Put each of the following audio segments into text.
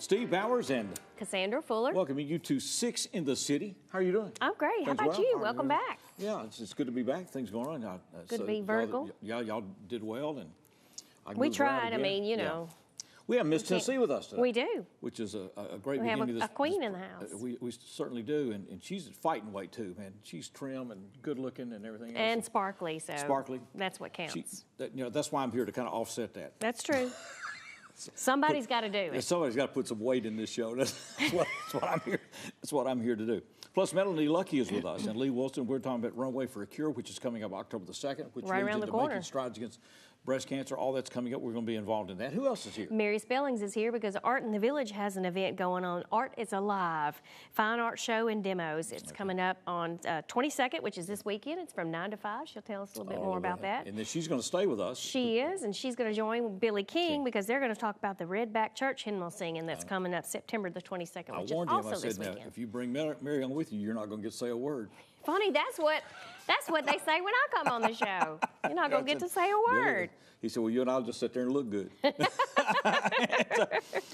Steve Bowers and Cassandra Fuller. welcoming you to Six in the City. How are you doing? I'm great. How Things about well? you? Welcome back. Yeah, it's good to be back. Things going on. Good to be vertical. Y'all did well, and I can We move around tried. I again. mean, you know. We have Miss Tennessee with us today. We do. Which is a great We have beginning. a queen in the house. We certainly do, and she's at fighting weight too, man. She's trim and good looking and everything else. And sparkly, so Sparkly. that's what counts. That's why I'm here to kind of offset that. That's true. Somebody's got to do it. Somebody's got to put some weight in this show. That's what I'm here. That's what I'm here to do. Plus, Melanie Lucky is with us, and Lee Wilson. We're talking about Runway for a Cure, which is coming up October the 2nd, which right leads around the into corner. Making Strides Against Breast Cancer. All that's coming up. We're going to be involved in that. Who else is here? Mary Spellings is here because Art in the Village has an event going on. Art is Alive, fine art show and demos. It's coming up on 22nd, which is this weekend. It's from 9 to 5. She'll tell us a little bit more about that. And then she's going to stay with us. She is, and she's going to join Billy King because they're going to talk about the Redback Church hymnal singing that's coming up September the 22nd, which is also this weekend. Now, if you bring Mary on with you, you're not going to get to say a word. Funny, that's what they say when I come on the show. You're not going to get to say a word. He said, well, you and I'll just sit there and look good.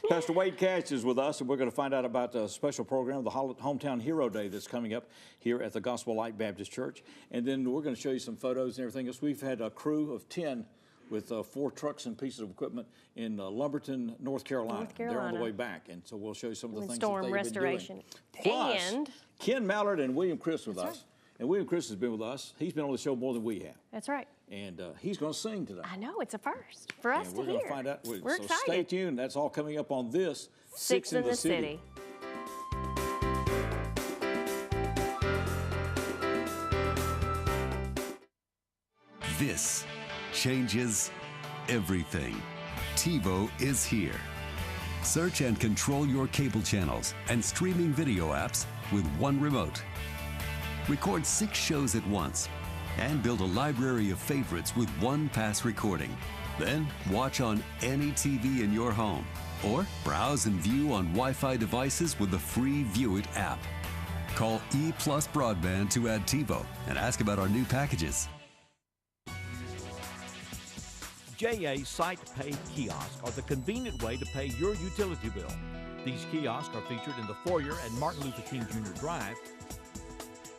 Pastor Wade Cash is with us, and we're going to find out about a special program, the Hometown Hero Day that's coming up here at the Gospel Light Baptist Church. And then we're going to show you some photos and everything else. We've had a crew of 10 with 4 trucks and pieces of equipment in Lumberton, North Carolina. They're on the way back, and so we'll show you some of the things that they've been doing. Plus, and Ken Mallard and William Criss with us. right. And William Criss has been with us. He's been on the show more than we have. That's right. And he's going to sing today. I know, it's a first for us and to we're hear. going to find out. We're so excited. Stay tuned. That's all coming up on this Six in the City. This changes everything. TiVo is here. Search and control your cable channels and streaming video apps with one remote. Record 6 shows at once and build a library of favorites with one pass recording. Then watch on any TV in your home or browse and view on Wi-Fi devices with the free View It app. Call E+ Broadband to add TiVo and ask about our new packages. JA Site Pay kiosks are the convenient way to pay your utility bill. These kiosks are featured in the foyer at Martin Luther King Jr. Drive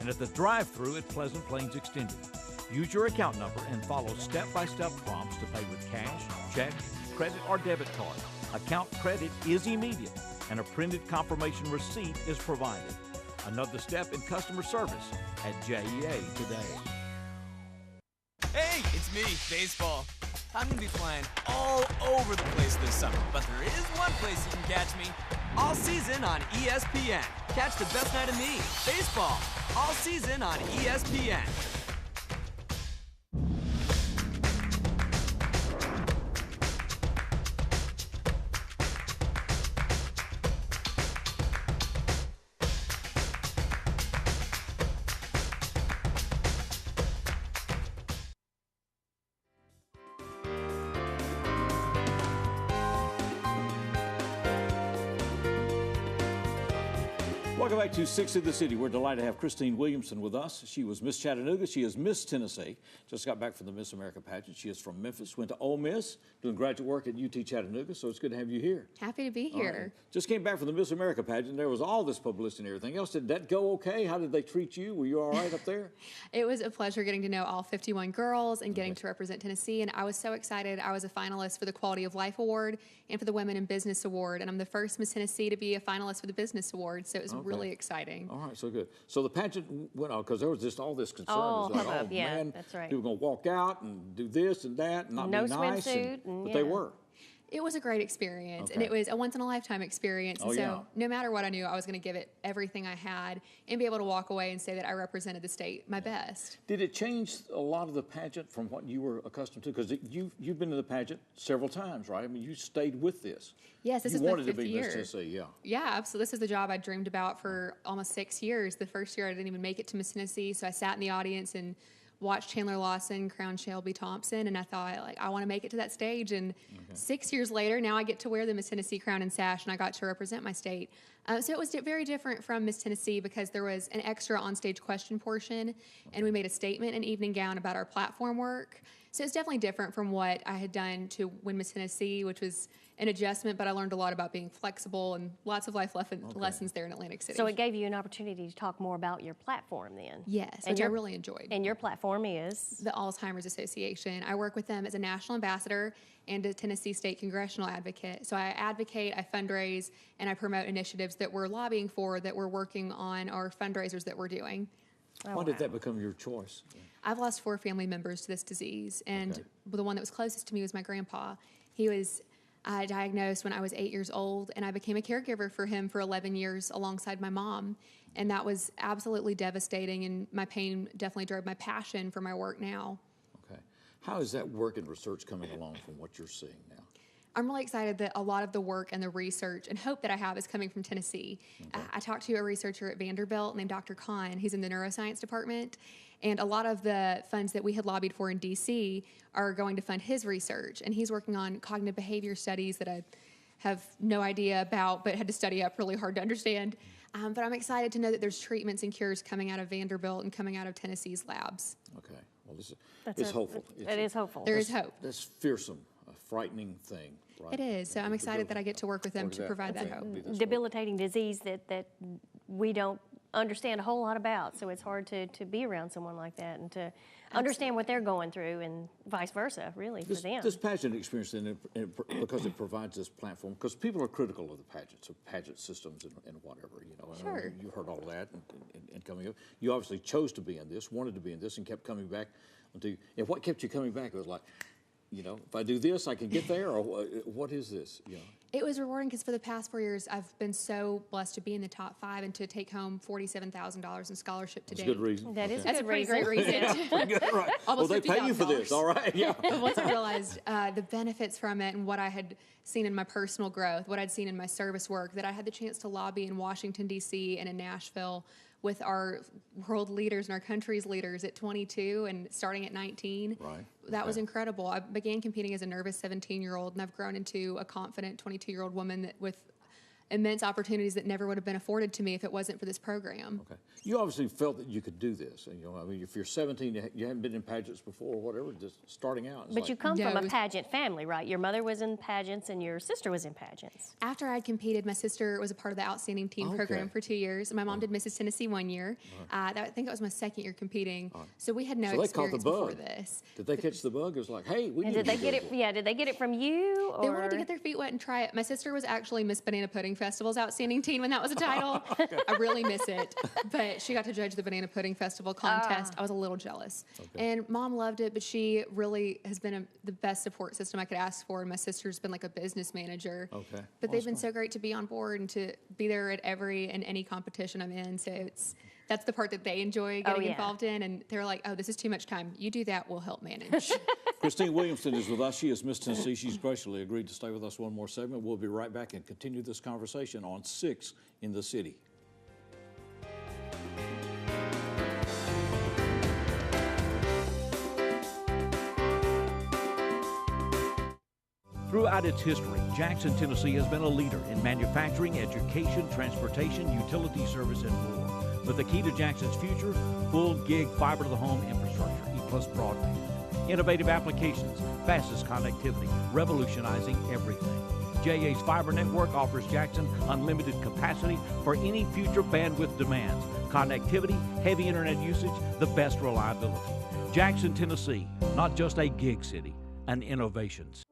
and at the drive-thru at Pleasant Plains Extended. Use your account number and follow step-by-step prompts to pay with cash, check, credit, or debit card. Account credit is immediate, and a printed confirmation receipt is provided. Another step in customer service at JEA today. Hey, it's me, baseball. I'm going to be playing all over the place this summer, but there is one place you can catch me all season on ESPN. Catch the best night of me, baseball, all season on ESPN. Welcome back to Six in the City. We're delighted to have Christine Williamson with us. She was Miss Chattanooga. She is Miss Tennessee. Just got back from the Miss America pageant. She is from Memphis, went to Ole Miss, doing graduate work at UT Chattanooga, so it's good to have you here. Happy to be here. Right. Just came back from the Miss America pageant. There was all this publicity and everything else. Did that go okay? How did they treat you? Were you all right up there? It was a pleasure getting to know all 51 girls and getting to represent Tennessee, and I was so excited. I was a finalist for the Quality of Life Award and for the Women in Business Award, and I'm the first Miss Tennessee to be a finalist for the Business Award, so it was really exciting. All right, so good. So the pageant went on because there was just all this concern. Oh, It was like, hubbub, yeah, man, that's right. people going to walk out and do this and that and not No be nice. swimsuit, But they yeah. were. It was a great experience, and Okay. it was a once-in-a-lifetime experience. And Oh, so yeah. no matter what I knew, I was going to give it everything I had and be able to walk away and say that I represented the state my best. Did it change a lot of the pageant from what you were accustomed to? Because you've been to the pageant several times, right? I mean, you stayed with this. Yes, this you is my wanted to fifth be year. Miss Tennessee, yeah. Yeah, absolutely. This is the job I dreamed about for almost 6 years. The first year I didn't even make it to Miss Tennessee, so I sat in the audience and watched Chandler Lawson crown Shelby Thompson, and I thought, like, I want to make it to that stage. And 6 years later, now I get to wear the Miss Tennessee crown and sash, and I got to represent my state. So it was very different from Miss Tennessee because there was an extra onstage question portion, and we made a statement in evening gown about our platform work. So it's definitely different from what I had done to win Miss Tennessee, which was an adjustment, but I learned a lot about being flexible and lots of life lessons there in Atlantic City. So it gave you an opportunity to talk more about your platform then. Yes, And which I really enjoyed. And your platform is? The Alzheimer's Association. I work with them as a national ambassador and a Tennessee State congressional advocate. So I advocate, I fundraise, and I promote initiatives that we're lobbying for, that we're working on, or fundraisers that we're doing. Why did that become your choice? I've lost 4 family members to this disease, and Okay. the one that was closest to me was my grandpa. He was diagnosed when I was 8 years old, and I became a caregiver for him for 11 years alongside my mom, and that was absolutely devastating, and my pain definitely drove my passion for my work now. Okay. How is that work and research coming along from what you're seeing now? I'm really excited that a lot of the work and the research and hope that I have is coming from Tennessee. I talked to a researcher at Vanderbilt named Dr. Kahn. He's in the neuroscience department. And a lot of the funds that we had lobbied for in D.C. are going to fund his research. And he's working on cognitive behavior studies that I have no idea about, but had to study up really hard to understand. But I'm excited to know that there's treatments and cures coming out of Vanderbilt and coming out of Tennessee's labs. Okay. Well, it's hopeful. It is hopeful. There is hope. That's fearsome, a frightening thing, right? It is. So I'm excited that I get to work with them to provide that hope. Debilitating disease that we don't understand a whole lot about, so it's hard to be around someone like that and to understand what they're going through, and vice versa, really, for them. This pageant experience, then, because it provides this platform, because people are critical of the pageants, of pageant systems and whatever, you know. Sure. You heard all that and coming up. You obviously chose to be in this, wanted to be in this, and kept coming back. And what kept you coming back? It was like, you know, if I do this, I can get there, or what is this? You know? It was rewarding because for the past 4 years, I've been so blessed to be in the top 5 and to take home $47,000 in scholarship today. That's a good reason. That is That's a a good pretty reason. great reason. Good, right. Well, Almost they pay you for this, $50,000. all right? Yeah. But once I realized the benefits from it and what I had seen in my personal growth, what I'd seen in my service work, that I had the chance to lobby in Washington, D.C. and in Nashville with our world leaders and our country's leaders at 22 and starting at 19. Right. That was Okay. incredible. I began competing as a nervous 17-year-old, and I've grown into a confident 22-year-old woman that with immense opportunities that never would have been afforded to me if it wasn't for this program. Okay. You obviously felt that you could do this. And, you know, I mean, if you're 17, you haven't been in pageants before or whatever, just starting out. But you come from No. a pageant family, right? Your mother was in pageants and your sister was in pageants. After I'd competed, my sister was a part of the Outstanding Teen program Okay. for 2 years. And my mom did Mrs. Tennessee 1 year. I think that was my second year competing. So we had no So they caught the experience before bug. this. Did they catch the bug? It was like, hey, we And need did they to get do it? this. Yeah, did they get it from you? Or? They wanted to get their feet wet and try it. My sister was actually Miss Banana Pudding Festival's Outstanding Teen when that was a title. I really miss it. But she got to judge the Banana Pudding Festival contest. I was a little jealous. And Mom loved it, but she really has been the best support system I could ask for. And my sister's been like a business manager. Okay. But Well, they've been so great to be on board and to be there at every and any competition I'm in. So that's the part that they enjoy getting yeah. involved in. And they're like, oh, this is too much time. You do that, we'll help manage. Christine Williamson is with us. She is Miss Tennessee. She's graciously agreed to stay with us one more segment. We'll be right back and continue this conversation on 6 in the City. Throughout its history, Jackson, Tennessee has been a leader in manufacturing, education, transportation, utility service, and more. But the key to Jackson's future, full gig fiber-to-the-home infrastructure, E-plus broadband. Innovative applications, fastest connectivity, revolutionizing everything. JA's fiber network offers Jackson unlimited capacity for any future bandwidth demands. Connectivity, heavy internet usage, the best reliability. Jackson, Tennessee, not just a gig city, an innovation city.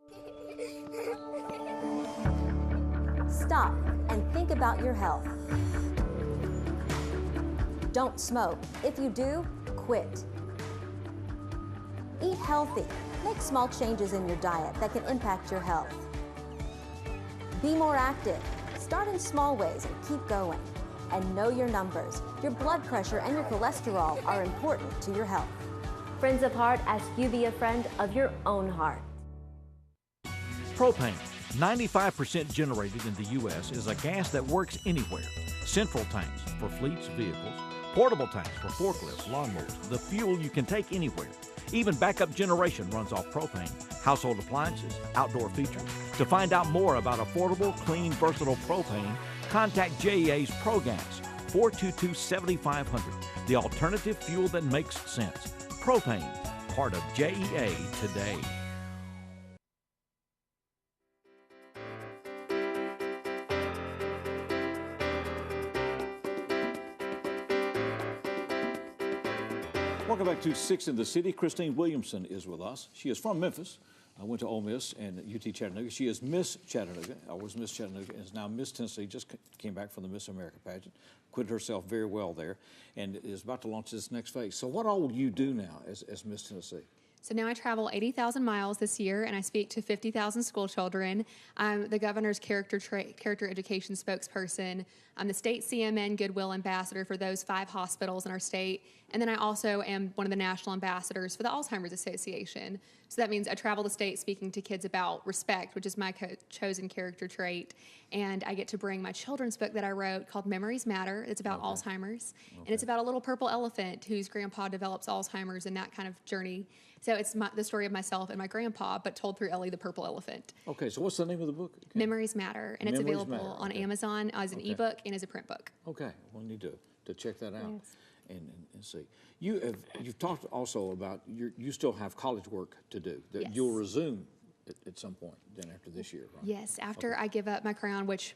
Stop and think about your health. Don't smoke. If you do, quit. Eat healthy. Make small changes in your diet that can impact your health. Be more active. Start in small ways and keep going. And know your numbers. Your blood pressure and your cholesterol are important to your health. Friends of Heart ask you be a friend of your own heart. Propane, 95% generated in the U.S., is a gas that works anywhere. Central tanks for fleets, vehicles, portable tanks for forklifts, lawnmowers, the fuel you can take anywhere. Even backup generation runs off propane. Household appliances, outdoor features. To find out more about affordable, clean, versatile propane, contact JA's ProGas, 422-7500, the alternative fuel that makes sense. Propane, part of JEA today. Welcome back to Six in the City. Christine Williamson is with us. She is from Memphis. I went to Ole Miss and UT Chattanooga. She is Miss Chattanooga, always Miss Chattanooga, and is now Miss Tennessee. Just came back from the Miss America pageant, acquitted herself very well there, and is about to launch this next phase. So what all will you do now as Miss Tennessee? So now I travel 80,000 miles this year, and I speak to 50,000 school children. I'm the governor's character education spokesperson. I'm the state CMN Goodwill Ambassador for those 5 hospitals in our state. And then I also am one of the national ambassadors for the Alzheimer's Association. So that means I travel the state speaking to kids about respect, which is my chosen character trait. And I get to bring my children's book that I wrote called Memories Matter. It's about Alzheimer's. And it's about a little purple elephant whose grandpa develops Alzheimer's and that kind of journey. So it's the story of myself and my grandpa, but told through Ellie the purple elephant. Okay, so what's the name of the book? Okay. Memories Matter, and it's Memories available Matter. on Amazon as an ebook and as a print book. Okay, we'll need to check that out and see. You've talked also about you still have college work to do that Yes. you'll resume at some point then after this year, right? Yes, after I give up my crown, which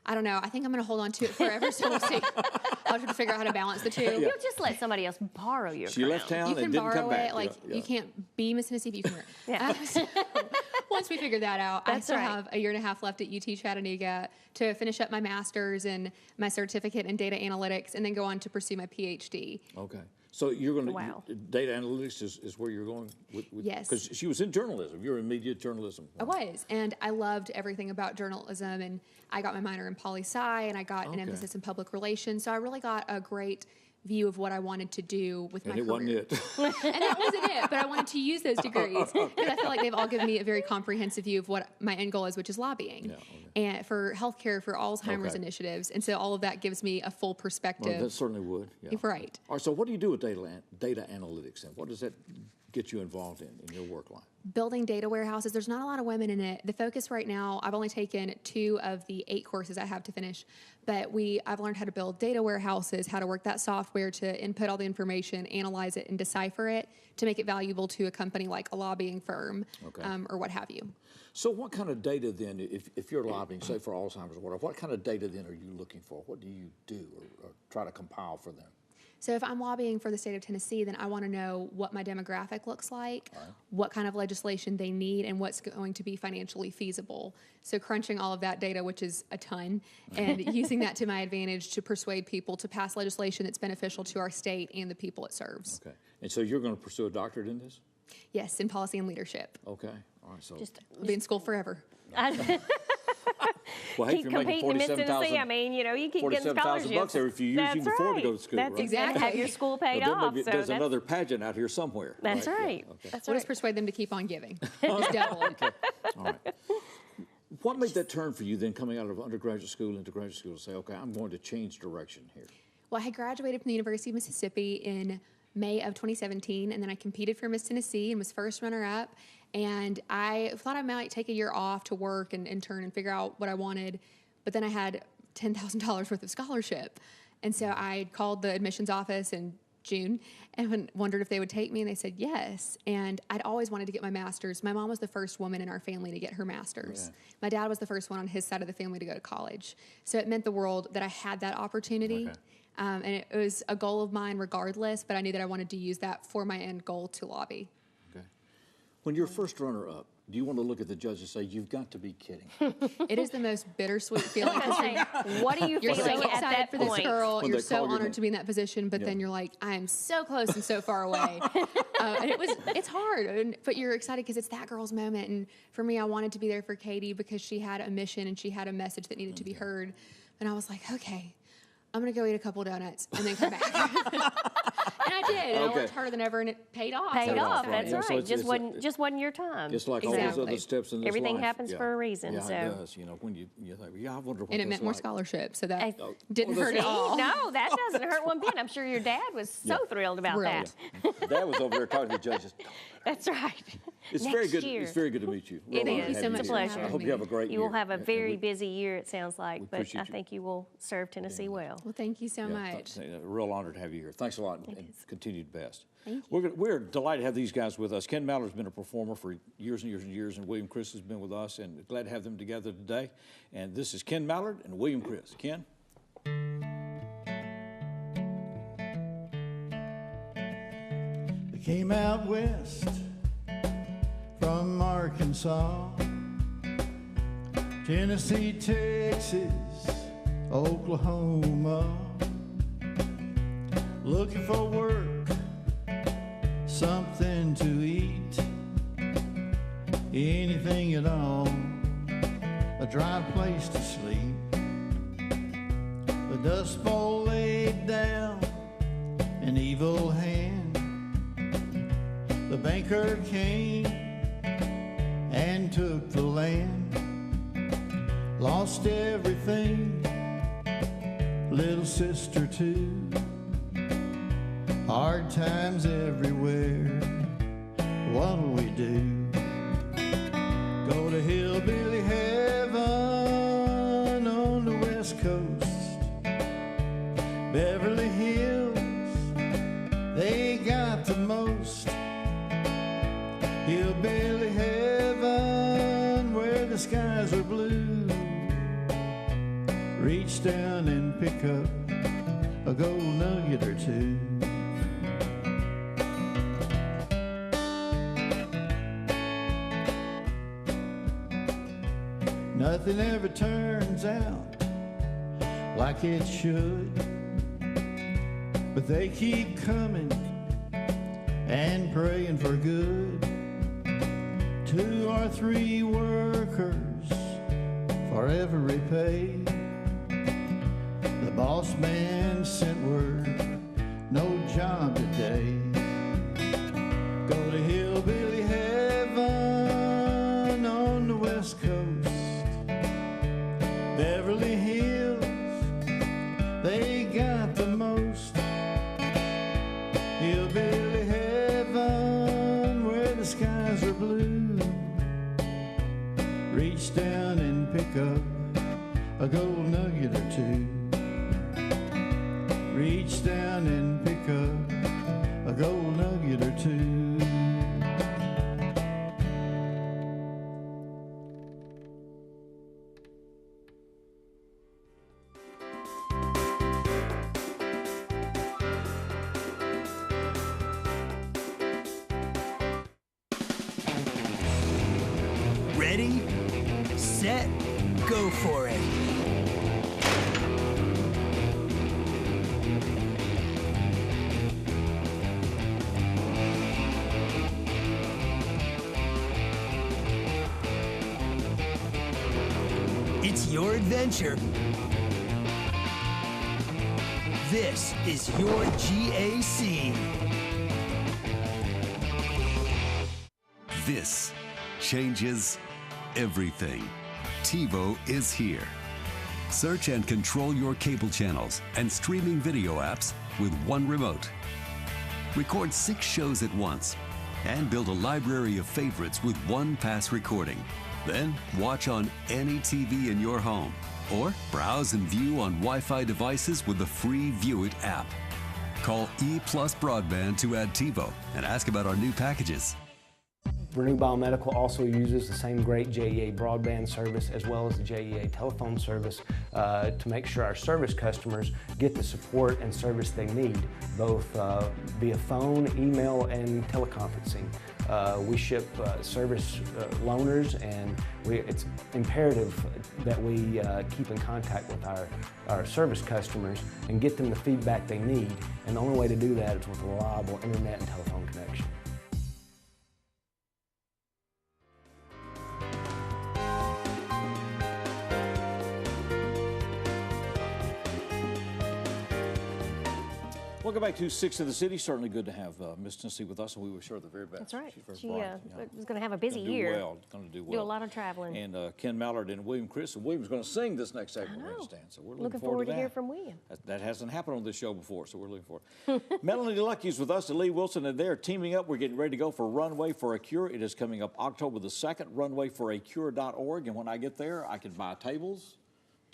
I don't know. I think I'm going to hold on to it forever, so we'll see. I'll have to figure out how to balance the two. You'll just let somebody else borrow your She crown. left town You can and didn't borrow come back. it. Like, Yeah. you can't be Miss Tennessee, but you can wear it. Yeah. Once we figure that out, I That's still right. have a year and a half left at UT Chattanooga to finish up my master's and my certificate in data analytics, and then go on to pursue my PhD. Okay. So you're going to, Wow. data analytics is where you're going with Yes. Because she was in journalism. You're in media journalism. I was, and I loved everything about journalism, and I got my minor in poli-sci, and I got an emphasis in public relations, so I really got a great view of what I wanted to do with my And it career. wasn't it. And that wasn't it, but I wanted to use those degrees because I feel like they've all given me a very comprehensive view of what my end goal is, which is lobbying, and for healthcare, for Alzheimer's initiatives, and so all of that gives me a full perspective. Well, that certainly would. Yeah. Right. All right, so what do you do with data analytics, and what does that get you involved in your work life? Building data warehouses. There's not a lot of women in it. The focus right now, I've only taken 2 of the 8 courses I have to finish, but I've learned how to build data warehouses, how to work that software to input all the information, analyze it, and decipher it to make it valuable to a company like a lobbying firm or what have you. So what kind of data then, if you're lobbying, say for Alzheimer's or whatever, what kind of data then are you looking for? What do you do or try to compile for them? So if I'm lobbying for the state of Tennessee, then I want to know what my demographic looks like, what kind of legislation they need, and what's going to be financially feasible. So crunching all of that data, which is a ton, and using that to my advantage to persuade people to pass legislation that's beneficial to our state and the people it serves. Okay. And so you're going to pursue a doctorate in this? Yes, in policy and leadership. Okay. All right. So I'll be in school forever. well, hey, if Keep you're making competing in Miss Tennessee. 47,000 I mean, you keep getting scholarships. $47,000 every few years you can afford to go to school, That's right? exactly. Have your school paid But then off. maybe So there's that's, another pageant out here somewhere. that's right. right. Yeah, okay. That's We'll right. just persuade them to keep on giving. Just double it. All right. What made that turn for you then coming out of undergraduate school into graduate school to say, okay, I'm going to change direction here? Well, I had graduated from the University of Mississippi in May of 2017, and then I competed for Miss Tennessee and was first runner-up. And I thought I might take a year off to work and intern and figure out what I wanted, but then I had $10,000 worth of scholarship. And so I called the admissions office in June and wondered if they would take me, and they said yes. And I'd always wanted to get my master's. My mom was the first woman in our family to get her master's. My dad was the first one on his side of the family to go to college. So it meant the world that I had that opportunity. And it was a goal of mine regardless, but I knew that I wanted to use that for my end goal to lobby. Okay. When you're first runner-up, do you want to look at the judge and say, you've got to be kidding? It is the most bittersweet feeling. What are you You're feeling so at excited that for point? this girl. When You're they so call your honored name. to be in that position, but then you're like, I am so close and so far away. And it's hard, but you're excited because it's that girl's moment. And for me, I wanted to be there for Katie because she had a mission and she had a message that needed to be heard. And I was like, okay, I'm going to go eat a couple donuts and then come back. And I did. And I worked harder than ever, and it paid off. Paid So off. it's That's Yeah, right. so it's- just wasn't your time. It's like all those Exactly. other steps in this Everything life. happens for a reason, Yeah, so. it does. You know, when you think, I wonder what And it that's meant more like. scholarship, so that Hey. didn't Well, hurt that's at all. No, that doesn't hurt one bit. I'm sure your dad was so thrilled about Thrilled. that. Dad was over there talking to the judges. That's right. It's Next very good. year. It's very good to meet you. It Real is. honored to It's have a you here. pleasure. I hope you have a great year. You will have a And very we- busy year, it sounds like, but appreciate I you. think you will serve Tennessee well. Well, thank you so much. A real honor to have you here. Thanks a lot, and continued best. Thank you. We're delighted to have these guys with us. Ken Mallard's been a performer for years and years and years, and William Criss has been with us, and glad to have them together today. And this is Ken Mallard and William Criss. Ken? They came out west from Arkansas, Tennessee, Texas, Oklahoma, looking for work, something to eat, anything at all, a dry place to sleep. The Dust Bowl laid down an evil hand. The banker came and took the land. Lost everything, little sister too. Hard times everywhere, what'll we do? Go to hillbilly heaven on the west coast. Beverly Hills, they got the most. Hillbilly heaven where the skies are blue. Reach down and pick up a gold nugget or two. Nothing ever turns out like it should, but they keep coming and praying for good. 2 or 3 workers for every pay. The boss man sent word, no job today. Go to hillbilly heaven on the west coast. Beverly Hills, they got the most. Hillbilly heaven where the skies are blue. Reach down and pick up a gold nugget or two. Reach down and pick up a gold nugget or two. Ready, set, go for it. It's your adventure. This is your GAC. This changes everything. TiVo is here. Search and control your cable channels and streaming video apps with one remote. Record 6 shows at once and build a library of favorites with one pass recording. Then watch on any TV in your home or browse and view on Wi-Fi devices with the free View It app. Call E+ Broadband to add TiVo and ask about our new packages. Renew Biomedical also uses the same great JEA broadband service as well as the JEA telephone service to make sure our service customers get the support and service they need, both via phone, email, and teleconferencing. We ship service loaners, and it's imperative that we keep in contact with our service customers and get them the feedback they need. And the only way to do that is with a reliable internet and telephone connection. Welcome back to 6 of the City. Certainly good to have Miss Tennessee with us, and we wish her the very best. That's right. She's very She bright, is going to have a busy Gonna do year. well. Going to do well. Do a lot of traveling. And Ken Mallard and William Criss. And William's going to sing this next act, we understand. So we're looking forward to that. Hear from William. That hasn't happened on this show before, so we're looking forward. Melanie Lucky's with us, and Lee Wilson, and they're teaming up. We're getting ready to go for Runway for a Cure. It is coming up October the 2nd, runwayforacure.org. And when I get there, I can buy tables,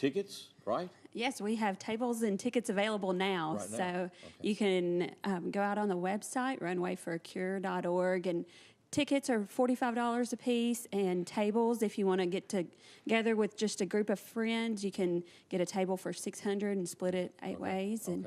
tickets, right? Yes, we have tables and tickets available now. Right now. So Okay. you can go out on the website, runwayforacure.org, and tickets are $45 a piece, and tables, if you want to get together with just a group of friends, you can get a table for $600 and split it 8 ways and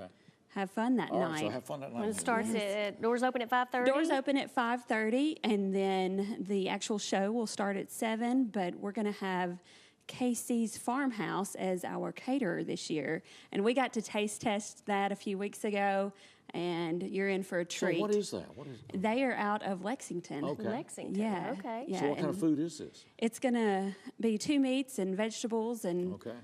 have fun that All right, night. so have fun that night. It starts at, doors open at 5:30? Doors open at 5:30, and then the actual show will start at 7, but we're going to have Casey's Farmhouse as our caterer this year. And we got to taste test that a few weeks ago, and you're in for a treat. So what is that? What is it? They are out of Lexington. Okay. Lexington, Yeah. okay. Yeah, So what kind of and food is this? It's going to be 2 meats and vegetables and Okay.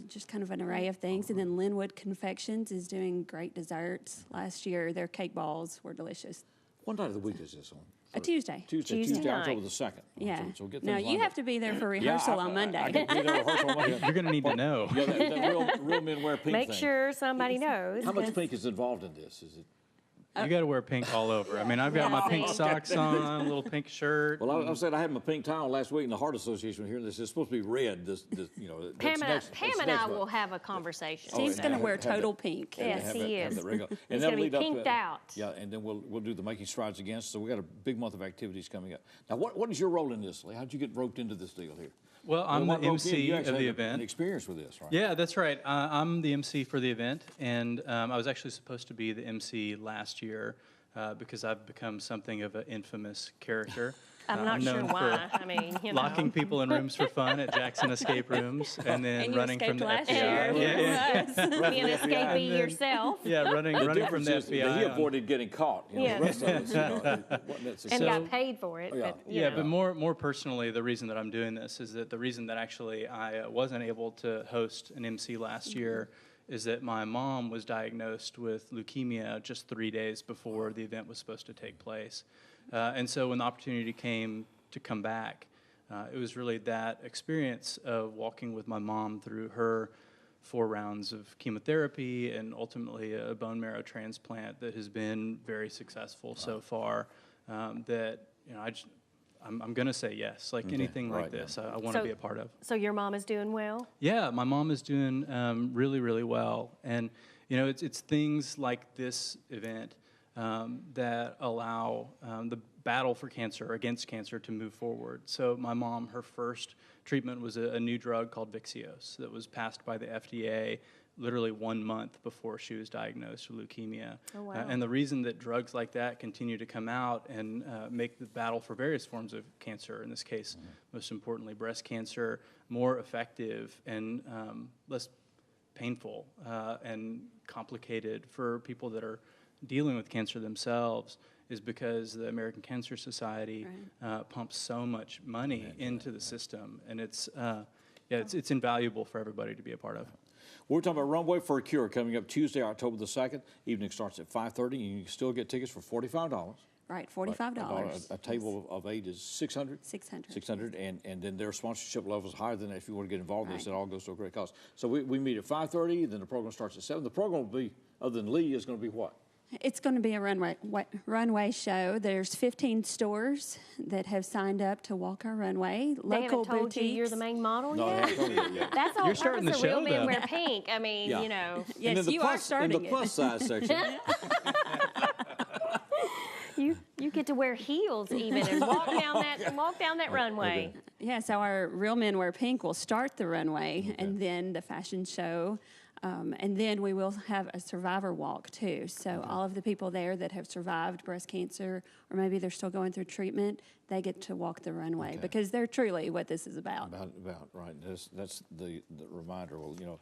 just kind of an array of things. And then Linwood Confections is doing great desserts. Last year, their cake balls were delicious. What night of the week is this on? A Tuesday. Tuesday, night. October the 2nd. Yeah. So get Now, things you lined have up. to be there for Yeah, rehearsal on Monday. I can be there rehearsal on Monday. You're going to need to know. Yeah, that real men wear pink Make thing. sure somebody knows. How much pink is involved in this? Is it? You got to wear pink all over. I mean, I've got my pink socks on, a little pink shirt. Well, I said I had my pink tie on last week in the Heart Association here. This is supposed to be red. This you know. Pam that's and I will have a conversation. Steve's going to wear total pink. Yes, he is. And He's that'll gonna be lead up pinked to, out. Yeah, and then we'll do the Making Strides Against. So we got a big month of activities coming up. Now, what is your role in this, Lee? How'd you get roped into this deal here? Well, I'm the MC You of actually the have an event. experience with this, right? Yeah, that's right. I'm the MC for the event, and I was actually supposed to be the MC last year because I've become something of an infamous character. I'm not sure known why. for I mean, you know. locking people in rooms for fun at Jackson Escape Rooms, and then And you running from escaped the last FBI. year. Yeah, Being an escapee yourself. yeah, running from the difference is that FBI. he avoided getting caught. You know, Yeah. the rest of us, you know, it wasn't that And successful. got paid for it. Yeah. But, you Yeah, know. but more personally, the reason that I'm doing this is that the reason that actually I wasn't able to host an MC last year is that my mom was diagnosed with leukemia just 3 days before the event was supposed to take place. And so when the opportunity came to come back, it was really that experience of walking with my mom through her 4 rounds of chemotherapy and ultimately a bone marrow transplant that has been very successful so far, that, you know, I'm going to say yes. Like anything like this, I want to be a part of. So your mom is doing well? Yeah, my mom is doing really, really well. And, you know, it's things like this event that allow the battle for cancer, against cancer, to move forward. So my mom, her first treatment was a new drug called Vyxeos that was passed by the FDA literally 1 month before she was diagnosed with leukemia. Oh, wow. And the reason that drugs like that continue to come out and make the battle for various forms of cancer, in this case, most importantly breast cancer, more effective and less painful and complicated for people that are dealing with cancer themselves, is because the American Cancer Society pumps so much money into the system, and it's invaluable for everybody to be a part of. We're talking about Runway for a Cure coming up Tuesday, October the 2nd. Evening starts at 5:30, and you can still get tickets for $45. Right, $45. A table of 8 is $600. $600, and then their sponsorship level is higher than that. If you want to get involved in this, it all goes to a great cost. So we meet at 5:30, then the program starts at 7. The program will be, other than Lee, is going to be what? It's going to be a runway show. There's 15 stores that have signed up to walk our runway. They Local haven't told boutiques. you you're the main model No, I yet? haven't told you that yet. That's all You're starting purpose the of Real show, Men though. Wear Pink. I mean, Yeah. you know. Yes, in the you plus, are starting in the plus size section. You get to wear heels even and walk down that runway. Okay. Yeah, so our Real Men Wear Pink will start the runway, and then the fashion show, and then we will have a survivor walk too. So all of the people there that have survived breast cancer, or maybe they're still going through treatment, they get to walk the runway because they're truly what this is about. About right. That's the reminder. Well, you know,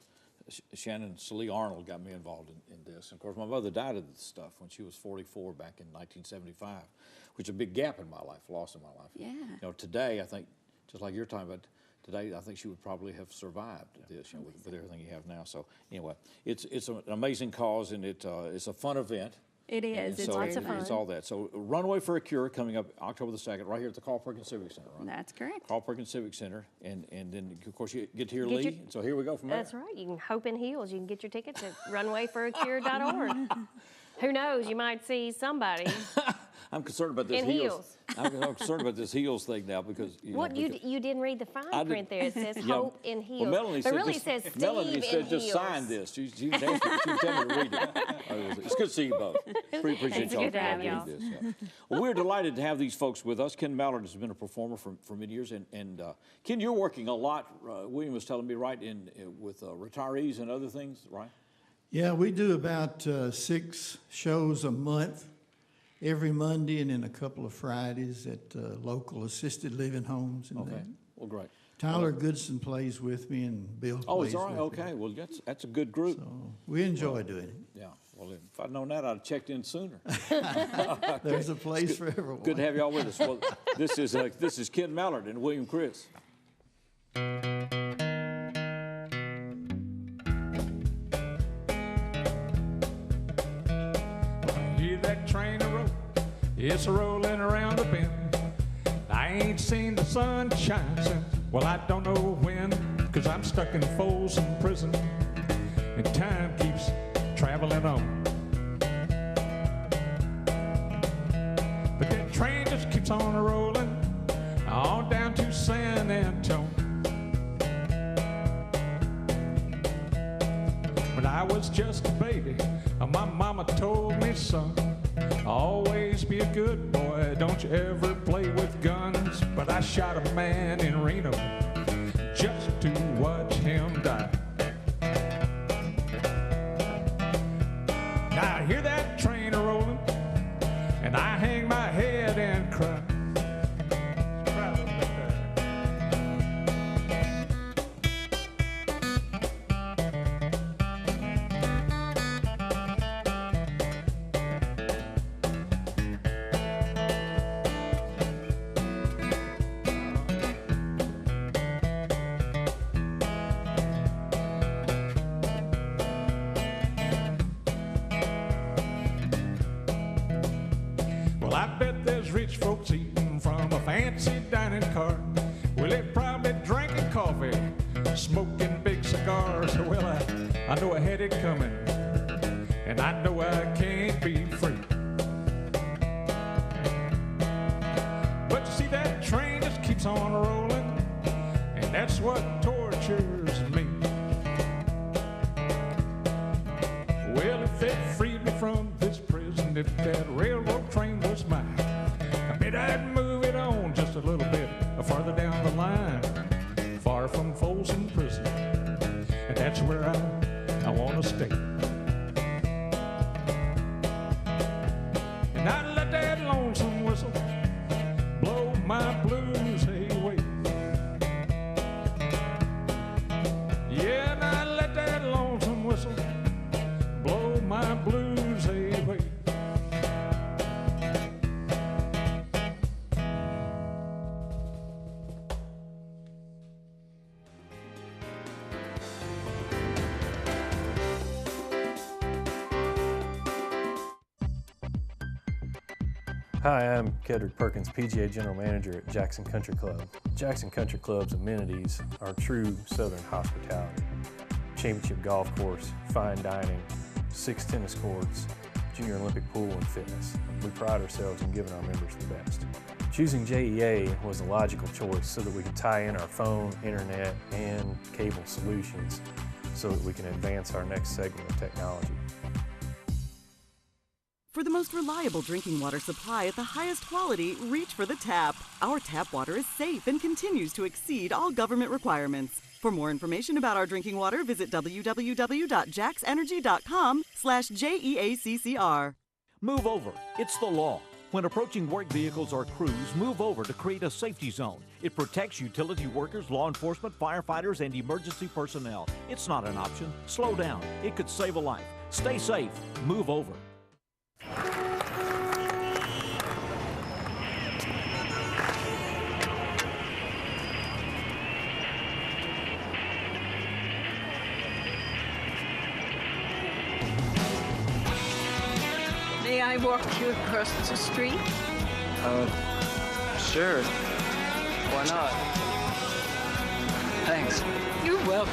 Shannon Celie Arnold got me involved in this. And of course, my mother died of this stuff when she was 44 back in 1975, which is a big gap in my life, loss in my life. Yeah. You know, today I think, just like you're talking about, today I think she would probably have survived this, you know, with everything you have now. So anyway, it's an amazing cause, and it's a fun event. It is. And It's so lots of fun. It's all that. So Runway for a Cure coming up October the 2nd, right here at the Carl Perkins Civic Center, right? That's correct. Carl Perkins Civic Center, and then of course you get to hear Lee. So here we go from there. That's right. You can hope in heels. You can get your tickets at runwayforacure.org. Who knows? You might see somebody. I'm concerned about this In heels. I'm concerned about this heels thing now because What, you didn't read the fine print there. It says Yeah. hope in heels. Well, Melanie but said really just, it says Steve Melanie in said just heels. sign this. She was asking, she was telling me to read it. It's good to see you both. Appreciate It's y'all good to have reading y'all. this. Yeah. Well, we're delighted to have these folks with us. Ken Mallard has been a performer for many years, and Ken, you're working a lot. William was telling me with retirees and other things, right? Yeah, we do about 6 shows a month, every Monday and then a couple of Fridays at local assisted living homes. And that. Well, great. Tyler Goodson plays with me and Bill Oh, plays is all right? with me. Okay. Well, that's a good group. So we enjoy doing it. Yeah. Well, if I'd known that, I'd have checked in sooner. There's a place for everyone. Good to have y'all with us. Well, this is Ken Mallard and William Criss. Hear that train a roll, it's a rolling around the bend. I ain't seen the sunshine since, well, I don't know when, 'cause I'm stuck in Folsom Prison, and time keeps traveling on. But that train just keeps on rolling, on down to San Antonio. When I was just a baby, my mama told me, son, always be a good boy, don't you ever play with guns. But I shot a man in Reno just to watch him die. Now I hear that train rolling, and I hang my head and cry. Well, I bet there's rich folks eating from a fancy dining car. Well, they probably drinking coffee, smoking big cigars. Well, I know I had it coming, and I know I can't be free. But you see, that train just keeps on rolling, and that's what tortures me. Well, if they freed me from this prison, if that railroad train was mine, I bet I'd move it on just a little bit farther down the line, far from Folsom Prison, and that's where I want to stay. And I'd let that lonesome whistle blow my blues away. Yeah, and I'd let that lonesome whistle blow my blues away. Hi, I'm Kedrick Perkins, PGA General Manager at Jackson Country Club. Jackson Country Club's amenities are true Southern hospitality. Championship golf course, fine dining, 6 tennis courts, junior Olympic pool and fitness. We pride ourselves in giving our members the best. Choosing JEA was a logical choice so that we could tie in our phone, internet, and cable solutions so that we can advance our next segment of technology. For the most reliable drinking water supply at the highest quality, reach for the tap. Our tap water is safe and continues to exceed all government requirements. For more information about our drinking water, visit www.jaxenergy.com/JEACCR. Move over. It's the law. When approaching work vehicles or crews, move over to create a safety zone. It protects utility workers, law enforcement, firefighters, and emergency personnel. It's not an option. Slow down. It could save a life. Stay safe. Move over. May I walk you across the street? Sure. Why not? Thanks. You're welcome.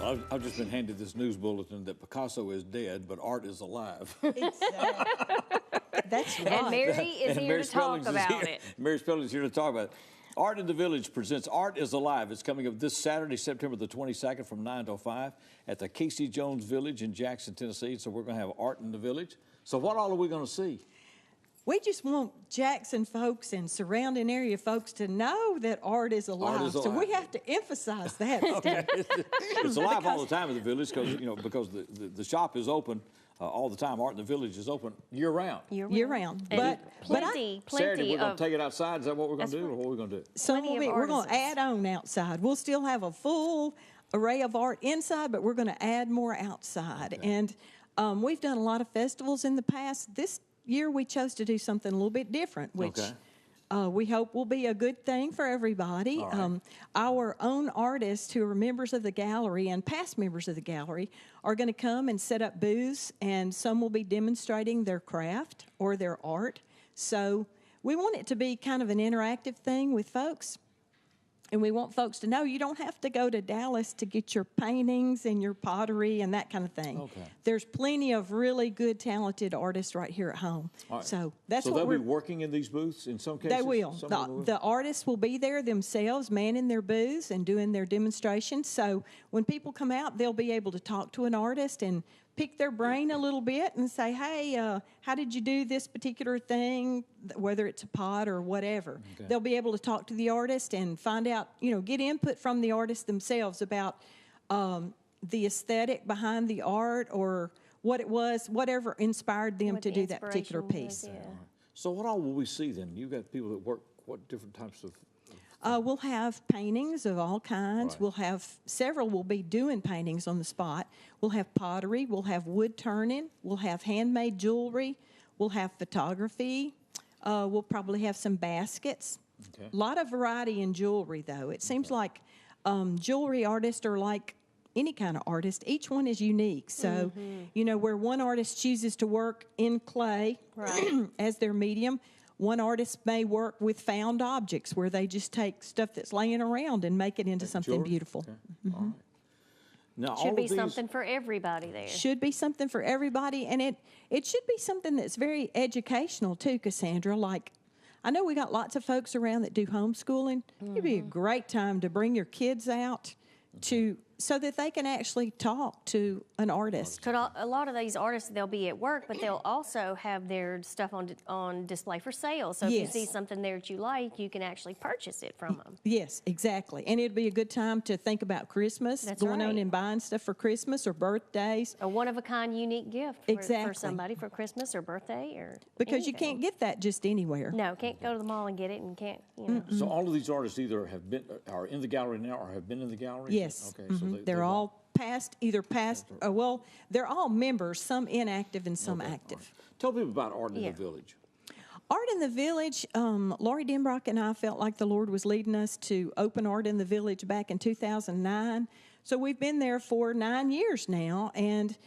Well, I've just been handed this news bulletin that Picasso is dead, but art is alive. That's right. And Mary is here to talk about it. Mary Spelling is here to talk about it. Art in the Village presents Art is Alive. It's coming up this Saturday, September the 22nd from 9 till 5 at the Casey Jones Village in Jackson, Tennessee. So we're going to have Art in the Village. So what all are we going to see? We just want Jackson folks and surrounding area folks to know that art is alive. Art is alive. So we have to emphasize that. Okay. It's alive all the time in the village because the shop is open all the time. Art in the Village is open year round. Year round. And Saturday we're going to take it outside. Is that what we're going to do, or what are we going to do? We're going to add on outside. We'll still have a full array of art inside, but we're going to add more outside. Okay. And we've done a lot of festivals in the past. This year we chose to do something a little bit different, which we hope will be a good thing for everybody. Right. Our own artists who are members of the gallery and past members of the gallery are going to come and set up booths, and some will be demonstrating their craft or their art. So we want it to be kind of an interactive thing with folks. And we want folks to know you don't have to go to Dallas to get your paintings and your pottery and that kind of thing. Okay. There's plenty of really good, talented artists right here at home. Right. So that's what they'll be working in these booths in some cases? They will. The artists will be there themselves, manning their booths and doing their demonstrations. So when people come out, they'll be able to talk to an artist and pick their brain a little bit and say, hey, how did you do this particular thing, whether it's a pot or whatever. Okay. They'll be able to talk to the artist and find out, get input from the artists themselves about the aesthetic behind the art or what it was, whatever inspired them to do that particular piece. Was, yeah. So what all will we see then? You've got people that work, what different types of... We'll have paintings of all kinds. Right. We'll have several will be doing paintings on the spot. We'll have pottery. We'll have wood turning. We'll have handmade jewelry. We'll have photography. We'll probably have some baskets. Okay. A lot of variety in jewelry, though. It seems like jewelry artists are like any kind of artist. Each one is unique. So, where one artist chooses to work in clay as their medium, one artist may work with found objects where they just take stuff that's laying around and make it into something beautiful. Okay. All right. Now, should be something for everybody there. Should be something for everybody, and it should be something that's very educational too, Cassandra. Like, I know we got lots of folks around that do homeschooling. It'd be a great time to bring your kids out so that they can actually talk to an artist. A lot of these artists, they'll be at work, but they'll also have their stuff on display for sale. So if you see something there that you like, you can actually purchase it from them. Yes, exactly. And it'd be a good time to think about Christmas, going on and buying stuff for Christmas or birthdays. A one-of-a-kind unique gift for somebody for Christmas or birthday or because you can't get that just anywhere. No, can't go to the mall and get it and can't, So all of these artists either are in the gallery now or have been in the gallery? Yes. Okay, so they're all they're all members, some inactive and some active. Right. Tell people about Art in the Village. Art in the Village, Laurie Denbrock and I felt like the Lord was leading us to open Art in the Village back in 2009. So we've been there for 9 years now, and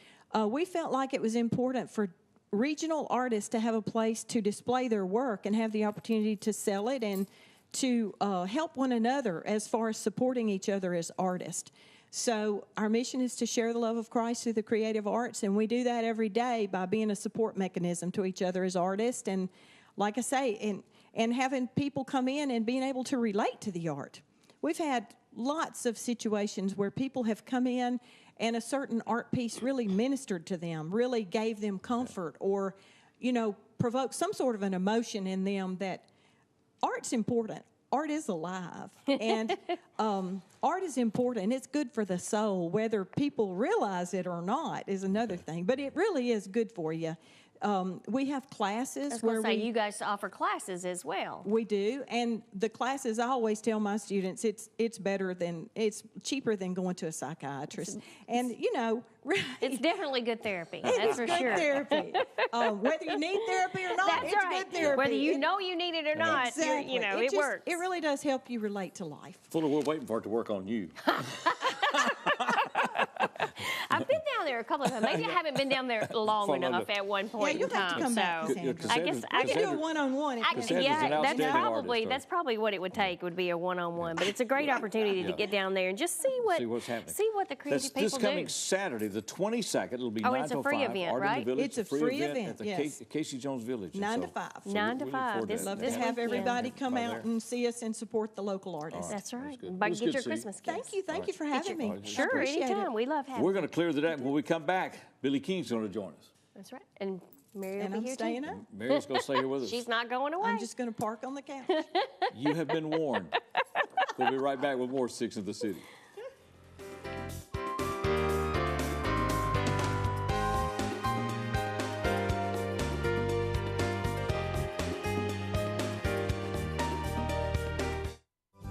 we felt like it was important for regional artists to have a place to display their work and have the opportunity to sell it and to help one another as far as supporting each other as artists. So our mission is to share the love of Christ through the creative arts, and we do that every day by being a support mechanism to each other as artists. And like I say, and having people come in and being able to relate to the art. We've had lots of situations where people have come in and a certain art piece really ministered to them, really gave them comfort or, provoked some sort of an emotion in them that art's important. Art is alive, and art is important. It's good for the soul. Whether people realize it or not is another thing, but it really is good for you. We have classes where you guys offer classes as well. We do, and the classes, I always tell my students, it's cheaper than going to a psychiatrist, and really, it's definitely good therapy. That's for good sure. Therapy. Whether you need therapy or not, it's good therapy. Whether you need it or not, exactly. It works. It really does help you relate to life. Fuller, we're waiting for it to work on you. I've been down there a couple of times. Maybe I haven't been down there long enough at one point you'll in time. have to come back, so Cassandra. I guess We can do a one-on-one. yeah, that's probably what it would take. Would be a one-on-one. But it's a great opportunity to get down there and just see what's happening. See what the crazy people This coming Saturday, the 22nd. It'll be 9 it's a free event, Art right? in the Village. It's a free event, at the yes. Casey Jones Village. 9 to 5. 9 to 5. Love to have everybody come out and see us and support the local artists. That's right. But get your Christmas gifts. Thank you for having me. Sure, anytime. We love having you. We're going to clear the deck. When we come back, Billy King's going to join us. That's right. And Mary And will I'm be here staying too. up. Mary's going to stay here with us. She's not going away. I'm just going to park on the couch. You have been warned. We'll be right back with more Six of the City.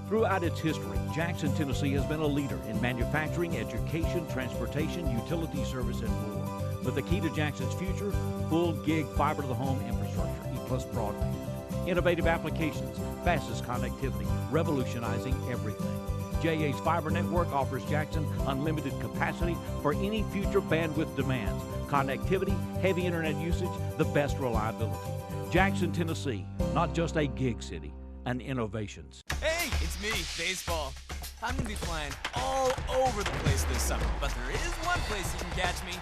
Throughout its history, Jackson, Tennessee has been a leader in manufacturing, education, transportation, utility service, and more. But the key to Jackson's future, full gig fiber-to-the-home infrastructure, E-Plus broadband. Innovative applications, fastest connectivity, revolutionizing everything. JA's fiber network offers Jackson unlimited capacity for any future bandwidth demands. Connectivity, heavy internet usage, the best reliability. Jackson, Tennessee, not just a gig city, an innovations. Hey, it's me, baseball. I'm going to be flying all over the place this summer, but there is one place you can catch me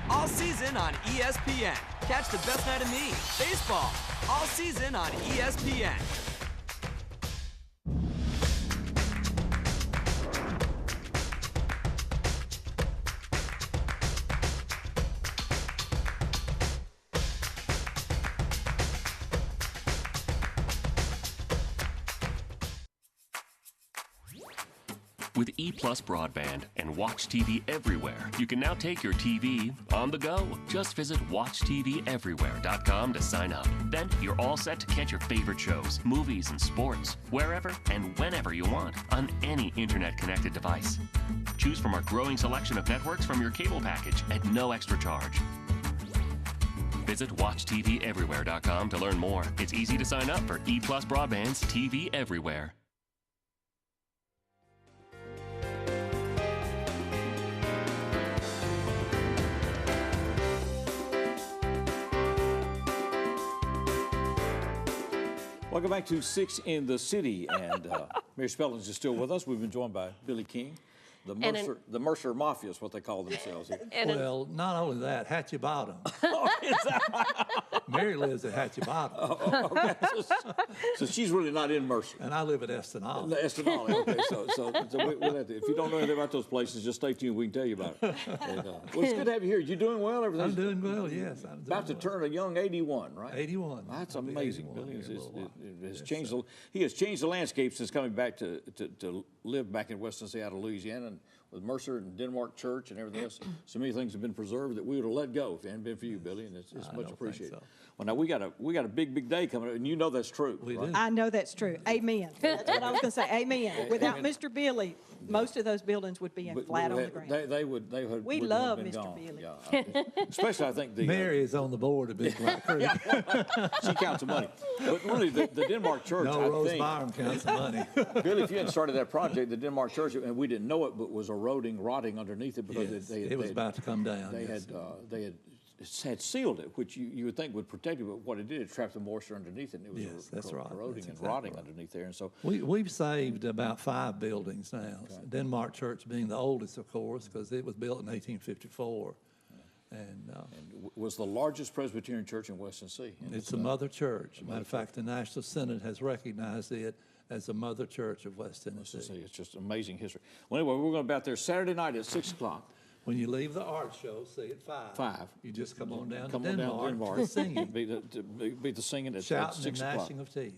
all season on ESPN. Catch the best night of me, baseball, all season on ESPN. With E-Plus broadband and Watch TV everywhere, you can now take your TV on the go. Just visit WatchTVEverywhere.com to sign up. Then you're all set to catch your favorite shows, movies, and sports wherever and whenever you want on any internet-connected device. Choose from our growing selection of networks from your cable package at no extra charge. Visit WatchTVEverywhere.com to learn more. It's easy to sign up for E-Plus Broadband's TV Everywhere. Welcome back to Six in the City, and Mary Spellings is still with us. We've been joined by Billy King. The Mercer Mafia is what they call themselves here. Well, not only that, Hatchie Bottom. Mary lives at Hatchie Bottom. Okay. So she's really not in Mercer. And I live at Estonale. Estonale, okay. So we'll have to, if you don't know anything about those places, just stay tuned. We can tell you about it. And, well, it's good to have you here. You doing well? Everything's I'm doing well, yes. I'm about to turn a young 81, right? 81. That's amazing. Billy has changed. He has changed the landscape since coming back to live back in West Tennessee out of Louisiana. And with Mercer and Denmark Church and everything else, so many things have been preserved that we would have let go if it hadn't been for you, Billy, and it's much appreciated. So. Well, now we got a big day coming up, and you know that's true. We do. I know that's true. Amen. That's what I was going to say. Amen. Without Mr. Billy, most of those buildings would be flat on the ground. They would. We love Mr. Billy. Yeah, especially I think the Mary is on the board of Big Black Creek. She counts the money, but really the Denmark Church. No, Rose Byram counts the money. Billy, if you hadn't started that project, the Denmark Church, and we didn't know it, but was rotting underneath it because it was about to come down. They had sealed it, which you would think would protect it, but what it did, it trapped the moisture underneath it, and it was corroding and rotting underneath there. And so we've saved about 5 buildings now. Okay. Denmark Church being the oldest, of course, because it was built in 1854. And was the largest Presbyterian church in West Tennessee. It's a mother church. Matter of fact, the National Synod has recognized it as a mother church of West Tennessee. It's just amazing history. Well, anyway, we're going to be out there Saturday night at 6 o'clock. When you leave the art show, see at 5. You just come on down to Denmark. To singing. Be the singing at Shouting 6 o'clock. and gnashing of teeth.